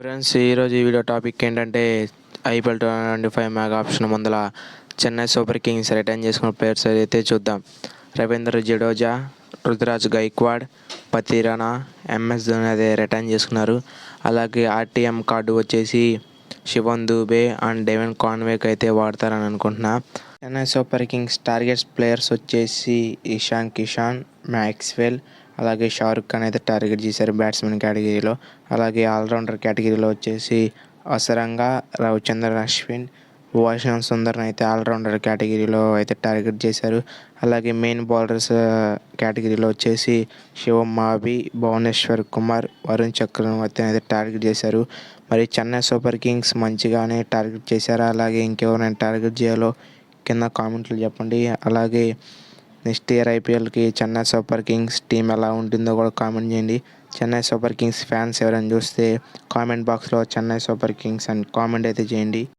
Friends, ఈరోజు ఈ video topic ఏంటంటే ఐపీఎల్ 25 మెగా ఆప్షన్ ముందల చెన్నై సూపర్ కింగ్స్ రిటర్న్ చేసుకున్న ప్లేయర్స్ అయితే చూద్దాం. రవీంద్ర జడేజా, రుతురాజ్ గైక్వాడ్, పతిరానా, ఎంఎస్ ధోని అయితే రిటర్న్ చేసుకున్నారు. అలాగే ఆర్టీఎం కార్డు వచ్చేసి శివన్ దూబే అండ్ డెవిన్ కాన్వేకి అయితే వాడతారని అనుకుంటున్నా. Chennai super Kings targets players వచ్చేసి ఇషాన్ కిషాన్, మ్యాక్స్వెల్, అలాగే షారుఖ్ ఖాన్ అయితే టార్గెట్ చేశారు బ్యాట్స్మెన్ కేటగిరీలో. అలాగే ఆల్రౌండర్ కేటగిరీలో వచ్చేసి అసరంగా, రవిచంద్రన్ అశ్విన్, వాషింగ్టన్ సుందర్ని అయితే ఆల్రౌండర్ కేటగిరీలో అయితే టార్గెట్ చేశారు. అలాగే మెయిన్ బౌలర్స్ కేటగిరీలో వచ్చేసి శివం మావి, భువనేశ్వర్ కుమార్, వరుణ్ చక్రవర్తిని అయితే టార్గెట్ చేశారు. మరి చెన్నై సూపర్ కింగ్స్ మంచిగానే టార్గెట్ చేశారా, అలాగే ఇంకెవరైనా టార్గెట్ చేయాలో కింద కామెంట్లు చెప్పండి. అలాగే నెక్స్ట్ ఇయర్ ఐపీఎల్కి చెన్నై సూపర్ కింగ్స్ టీం ఎలా ఉంటుందో కూడా కామెంట్ చేయండి. చెన్నై సూపర్ కింగ్స్ ఫ్యాన్స్ ఎవరైనా చూస్తే కామెంట్ బాక్స్లో చెన్నై సూపర్ కింగ్స్ అని కామెంట్ అయితే చేయండి.